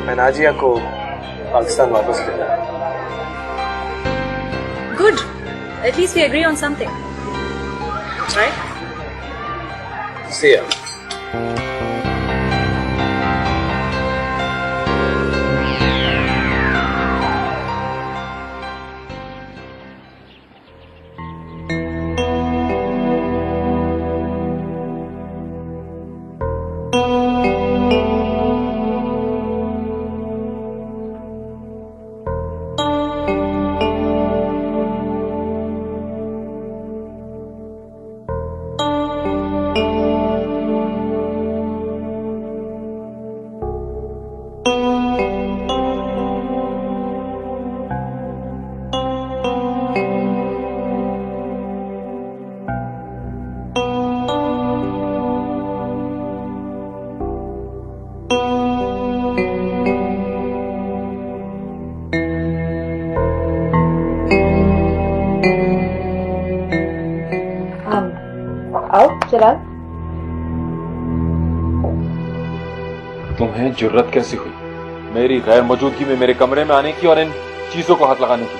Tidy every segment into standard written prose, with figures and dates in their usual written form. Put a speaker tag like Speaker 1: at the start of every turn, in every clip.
Speaker 1: मैं नाजिया को पाकिस्तान वापस ले जाऊँ।
Speaker 2: Good. At least we agree on something. Right?
Speaker 1: See ya.
Speaker 3: आओ जलाल।
Speaker 4: तुम्हें जुर्रत कैसी हुई मेरी गैर मौजूदगी में मेरे कमरे में आने की और इन चीजों को हाथ लगाने की?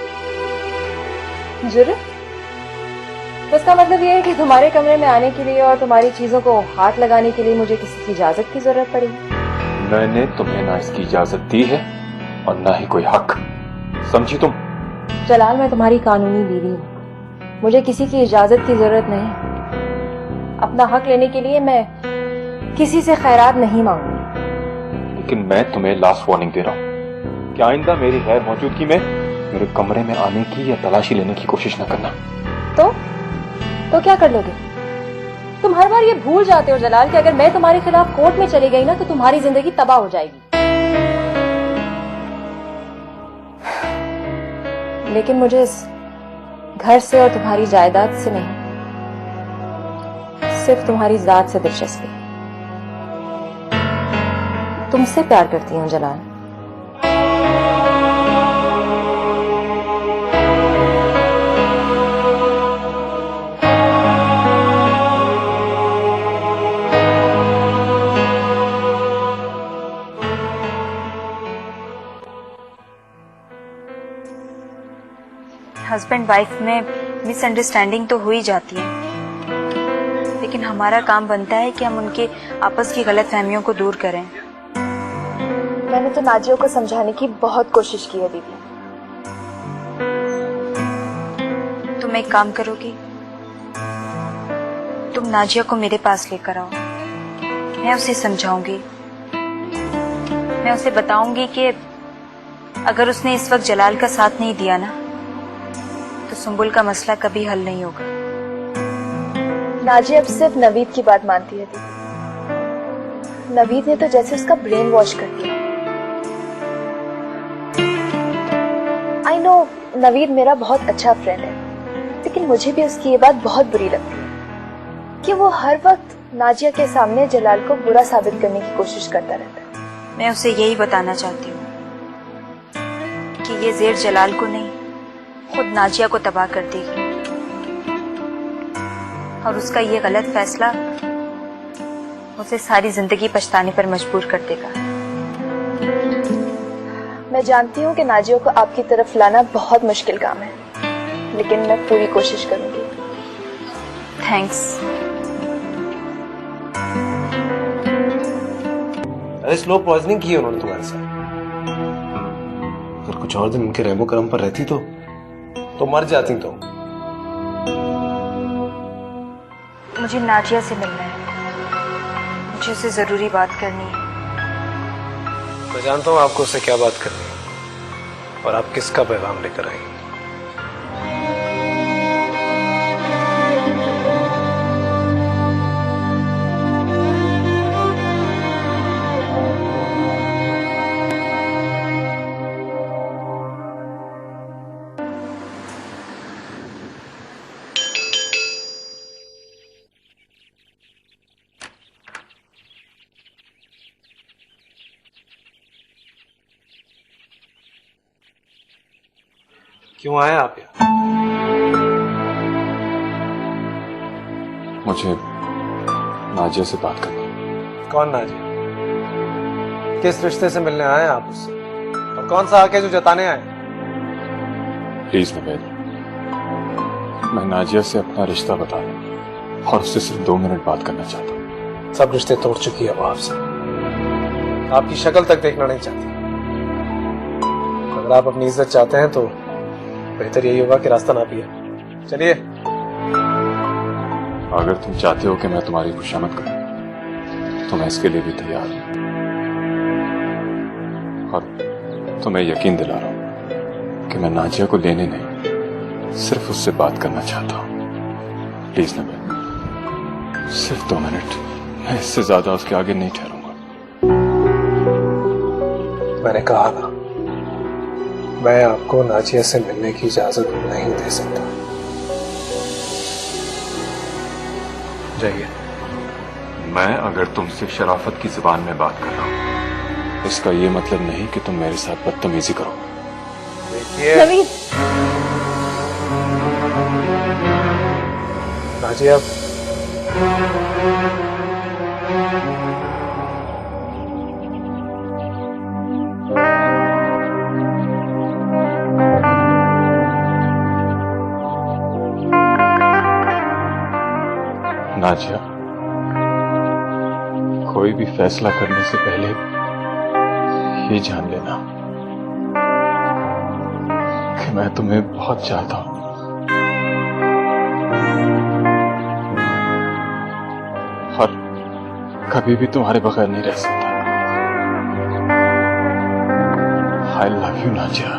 Speaker 3: जुर्रत? तो इसका मतलब ये है कि तुम्हारे कमरे में आने के लिए और तुम्हारी चीजों को हाथ लगाने के लिए मुझे किसी की इजाजत की जरूरत पड़ेगी।
Speaker 4: मैंने तुम्हें ना इसकी इजाजत दी है और ना ही कोई हक, समझी तुम?
Speaker 3: जलाल, मैं तुम्हारी कानूनी बीवी हूँ, मुझे किसी की इजाजत की जरूरत नहीं। अपना हक लेने के लिए मैं किसी से खैरात नहीं मांगूंगी।
Speaker 4: लेकिन मैं तुम्हें लास्ट वार्निंग दे रहा हूँ कि आइंदा मेरी गैर मौजूदगी में मेरे कमरे में आने की या तलाशी लेने की कोशिश न करना।
Speaker 3: तो क्या कर लोगे? तुम हर बार ये भूल जाते हो जलाल कि अगर मैं तुम्हारे खिलाफ कोर्ट में चली गई ना तो तुम्हारी जिंदगी तबाह हो जाएगी। लेकिन मुझे इस घर से और तुम्हारी जायदाद से नहीं, सिर्फ तुम्हारी जात से दिलचस्पी। तुमसे प्यार करती हूँ जलाल।
Speaker 2: हस्बैंड वाइफ में मिसअंडरस्टैंडिंग तो हो ही जाती है, लेकिन हमारा काम बनता है कि हम उनके आपस की गलतफहमियों को दूर करें।
Speaker 3: मैंने तो नाजिया को समझाने की बहुत कोशिश की है दीदी।
Speaker 2: तुम एक काम करोगी, तुम नाजिया को मेरे पास लेकर आओ, मैं उसे समझाऊंगी। मैं उसे बताऊंगी कि अगर उसने इस वक्त जलाल का साथ नहीं दिया ना तो सुंबुल का मसला कभी हल नहीं होगा।
Speaker 3: नाजिया अब सिर्फ नवीद की बात मानती है दीदी। नवीद ने तो जैसे उसका ब्रेन वॉश कर दिया। आई नो नवीद मेरा बहुत अच्छा फ्रेंड है, लेकिन मुझे भी उसकी ये बात बहुत बुरी लगती है कि वो हर वक्त नाजिया के सामने जलाल को बुरा साबित करने की कोशिश करता रहता है।
Speaker 2: मैं उसे यही बताना चाहती हूँ कि ये जेर जलाल को नहीं, खुद नाजिया को तबाह कर देगी और उसका ये गलत फैसला उसे सारी जिंदगी पछताने पर मजबूर कर देगा।
Speaker 3: मैं जानती हूँ कि नाजिया को आपकी तरफ लाना बहुत मुश्किल काम है, लेकिन मैं पूरी कोशिश करूंगी।
Speaker 2: थैंक्स।
Speaker 1: अरे स्लो पॉइजनिंग की है उन्होंने तुम्हारे साथ। अगर कुछ और दिन उनके रहमो करम पर रहती तो मर जाती। तो
Speaker 2: मुझे नाजिया से मिलना है, मुझे उससे जरूरी बात करनी है।
Speaker 1: मैं जानता हूँ आपको उससे क्या बात करनी है और आप किसका पैगाम लेकर आएंगे। क्यों आए आप यहाँ?
Speaker 4: मुझे नाजिया से बात करनी है।
Speaker 1: कौन नाजिया? किस रिश्ते से मिलने आए हैं आप उससे, और कौन सा हक है जो जताने आए?
Speaker 4: प्लीज नवेद, मैं नाजिया से अपना रिश्ता बता दूं और उससे सिर्फ 2 मिनट बात करना चाहता हूँ।
Speaker 1: सब रिश्ते तोड़ चुकी है वो आपसे, आपकी शक्ल तक देखना नहीं चाहती। अगर आप अपनी इज्जत चाहते हैं तो बेहतर यही होगा कि रास्ता ना पिए। चलिए।
Speaker 4: अगर तुम चाहते हो कि मैं तुम्हारी खुशामद करूं तो मैं इसके लिए भी तैयार हूं, और तुम्हें यकीन दिला रहा हूं कि मैं नाजिया को लेने नहीं, सिर्फ उससे बात करना चाहता हूं। प्लीज नवेद, सिर्फ 2 मिनट, मैं इससे ज्यादा उसके आगे नहीं ठहरूंगा।
Speaker 1: मैंने कहा ना, मैं आपको नाजिया से मिलने की इजाजत नहीं दे सकता। जाइए।
Speaker 4: मैं अगर तुमसे शराफत की जुबान में बात कर रहा हूं, इसका ये मतलब नहीं कि तुम मेरे साथ बदतमीजी करो।
Speaker 1: देखिए
Speaker 3: नवीद,
Speaker 1: नाजिया,
Speaker 4: नाजिया, कोई भी फैसला करने से पहले ये जान लेना कि मैं तुम्हें बहुत चाहता हूं, और कभी भी तुम्हारे बगैर नहीं रह सकता। I love you Nazia,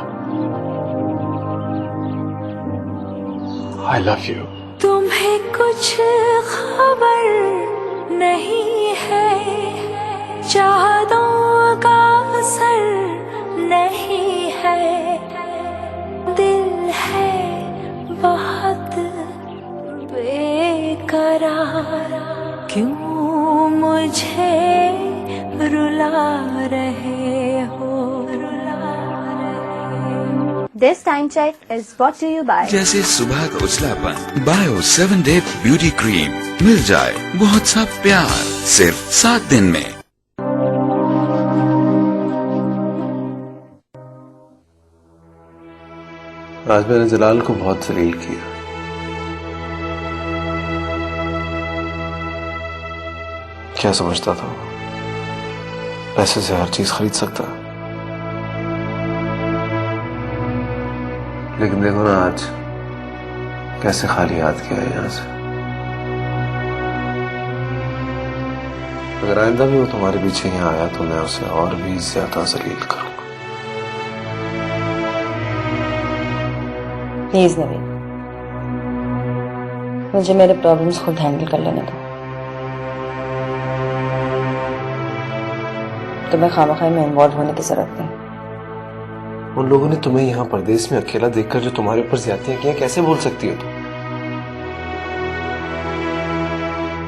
Speaker 4: I love you.
Speaker 5: तुम्हें कुछ खबर नहीं है, चाहतों का असर नहीं है, दिल है बहुत बेकरार, क्यों मुझे रुला रहे हो।
Speaker 3: This time check is brought to you by
Speaker 6: जैसे सुबह का उजलापन, बायो 7 डे ब्यूटी क्रीम, मिल जाए बहुत सा प्यार सिर्फ 7 दिन में।
Speaker 1: आज मैंने जलाल को बहुत जलील किया। क्या समझता था पैसे से हर चीज खरीद सकता, लेकिन देखो ना आज कैसे खाली हाथ किया है यहां से। अगर आइंदा भी वो तुम्हारे पीछे यहाँ आया तो मैं उसे और भी ज्यादा जलील करूंगा।
Speaker 7: प्लीज नवीन, मुझे मेरे प्रॉब्लम्स खुद हैंडल कर लेने दो। तुम्हें खामखाई में इन्वॉल्व होने की जरूरत नहीं।
Speaker 1: उन लोगों ने तुम्हें यहाँ परदेश में अकेला देखकर जो तुम्हारे ऊपर ज्यादतियां की हैं, कैसे बोल सकती हो तुम?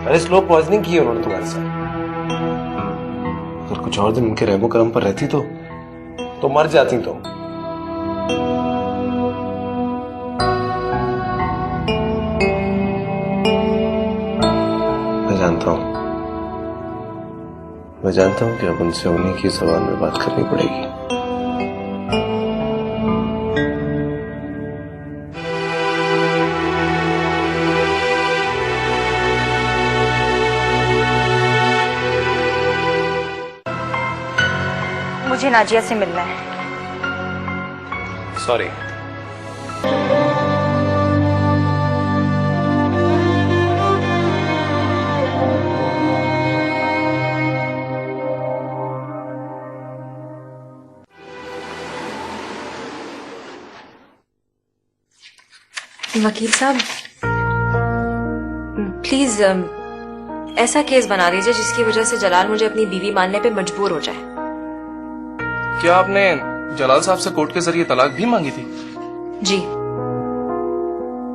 Speaker 1: अरे स्लो पॉइजनिंग की है उन्होंने तुम्हारे साथ। अगर कुछ और दिन उनके रहमो करम पर रहती तो मर जाती तुम। मैं जानता हूं कि अब उनसे उन्हीं की ज़बान में बात करनी पड़ेगी।
Speaker 2: मुझे नाजिया से मिलना है।
Speaker 1: सॉरी।
Speaker 8: वकील साहब, प्लीज ऐसा केस बना दीजिए जिसकी वजह से जलाल मुझे अपनी बीवी मानने पे मजबूर हो जाए।
Speaker 9: क्या आपने जलाल साहब से कोर्ट के जरिए तलाक भी मांगी थी?
Speaker 8: जी,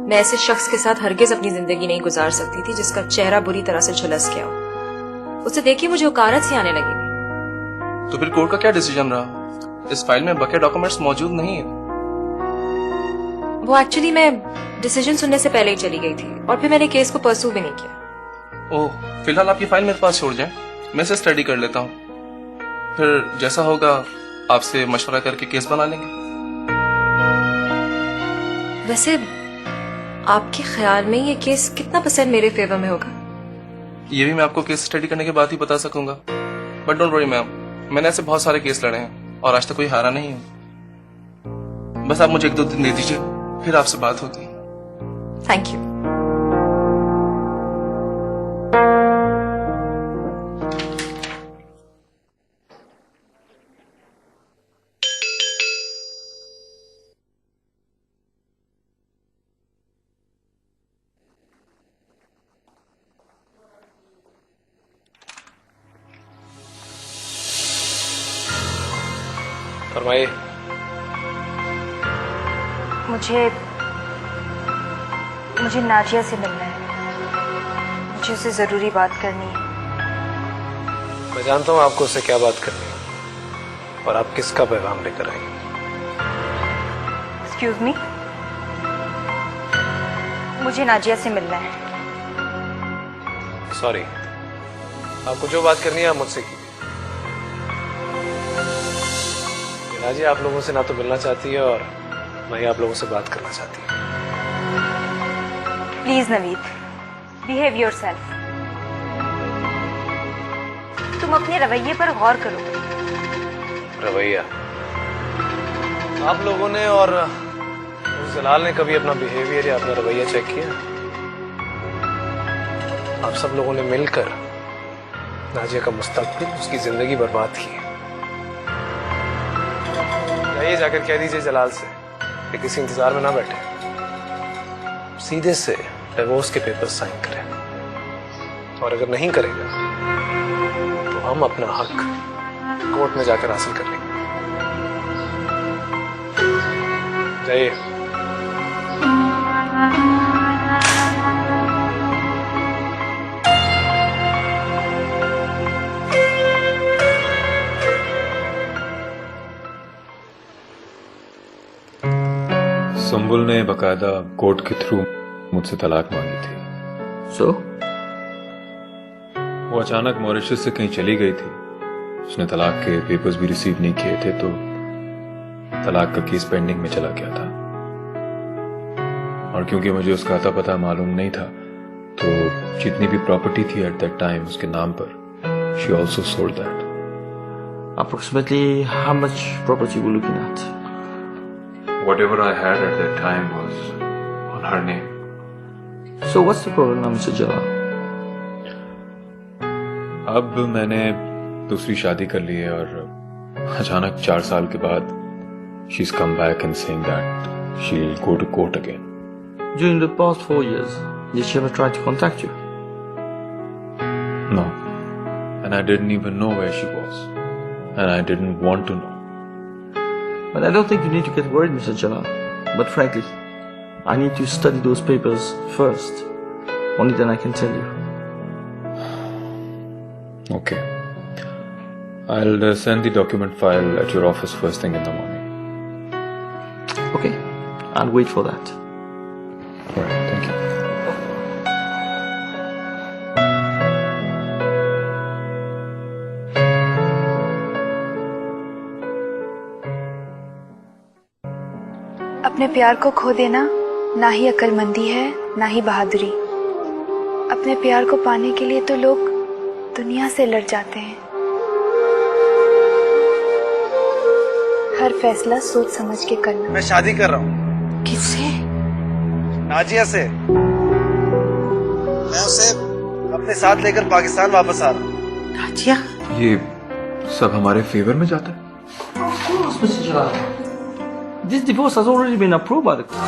Speaker 8: मैं ऐसे शख्स के साथ हरगिज अपनी जिंदगी नहीं गुजार सकती थी जिसका चेहरा बुरी तरह से झुलस गया हो। उसे देखिए मुझे उकारत सी आने लगी थी।
Speaker 9: तो फिर कोर्ट का क्या डिसीजन रहा? इस फाइल में बके डॉक्यूमेंट्स मौजूद नहीं है।
Speaker 8: वो एक्चुअली मैं डिसीजन सुनने से पहले ही चली गई थी और फिर मैंने केस को परसू भी नहीं किया।
Speaker 9: ओह, फिलहाल आपकी फाइल मेरे पास छोड़ जाएं, मैं इसे स्टडी कर लेता हूँ। फिर जैसा होगा आपसे मशवरा करके केस बना लेंगे।
Speaker 8: वैसे आपके ख्याल में ये केस कितना % मेरे फेवर में होगा?
Speaker 9: ये भी मैं आपको केस स्टडी करने के बाद ही बता सकूंगा। बट डोंट वरी मैम, मैंने ऐसे बहुत सारे केस लड़े हैं और आज तक कोई हारा नहीं हूं। बस आप मुझे 1-2 दिन दे दीजिए, फिर आपसे बात होगी।
Speaker 8: Thank you.
Speaker 1: फरमाइए।
Speaker 2: मुझे नाजिया से मिलना है। मुझे उससे जरूरी बात करनी है।
Speaker 1: मैं जानता हूँ आपको उससे क्या बात करनी है और आप किसका पैगाम लेकर आएंगे।
Speaker 2: एक्सक्यूज मी, मुझे नाजिया से मिलना है।
Speaker 1: सॉरी, आपको जो बात करनी है आप मुझसे कीजिए। नाजिया आप लोगों से ना तो मिलना चाहती है और ना ही आप लोगों से बात करना चाहती है।
Speaker 2: Please Naveed, behave yourself. तुम अपने रवैये पर गौर करो।
Speaker 1: रवैया? आप लोगों ने और उस जलाल ने कभी अपना बिहेवियर या अपना रवैया चेक किया? आप सब लोगों ने मिलकर नाजिया का मुस्तकबिल, उसकी जिंदगी बर्बाद की है। जाइए जाकर कह दीजिए जलाल से कि किसी इंतजार में ना बैठे, सीधे से डिवोर्स के पेपर साइन करें। और अगर नहीं करेगा तो हम अपना हक कोर्ट में जाकर हासिल कर लेंगे। जाइए।
Speaker 4: संबुल ने बकायदा कोर्ट के थ्रू मुझसे तलाक मांगी थी।
Speaker 10: So?
Speaker 4: वो अचानक मॉरिशस से कहीं चली गई थी। उसने तलाक के पेपर्स भी रिसीव नहीं किए थे, तो तलाक का केस पेंडिंग में चला गया था। और क्योंकि मुझे उसका अता पता मालूम नहीं था, तो जितनी भी प्रॉपर्टी थी एट दैट टाइम उसके नाम पर, she also sold that.
Speaker 10: Approximately how much property we're looking at?
Speaker 4: Whatever I had at that time was on her name.
Speaker 10: So what's the problem now, Mr. Jalal?
Speaker 4: अब मैंने दूसरी शादी कर ली है और अचानक 4 साल के बाद she's come back and saying that she'll go to court again.
Speaker 10: During the past 4 years, did she ever try to contact you?
Speaker 4: No. And I didn't even know where she was. And I didn't want to know.
Speaker 10: But I don't think you need to get worried, Mr. Jalal. But frankly, I need to study those papers first. Only then I can tell you.
Speaker 4: Okay. I'll send the document file at your office first thing in the morning.
Speaker 10: Okay, I'll wait for that.
Speaker 4: Alright, thank you.
Speaker 3: अपने प्यार को खो देना ना ही अक्लमंदी है ना ही बहादुरी। अपने प्यार को पाने के लिए तो लोग दुनिया से लड़ जाते हैं। हर फैसला सोच समझ के करना।
Speaker 1: मैं शादी कर रहा हूँ।
Speaker 3: किससे?
Speaker 1: नाजिया से। मैं उसे अपने साथ लेकर पाकिस्तान वापस आ रहा हूँ।
Speaker 3: नाजिया?
Speaker 4: ये सब हमारे फेवर में जाता है?
Speaker 10: Of course, Mr. Jalal. This divorce has already been approved by the court.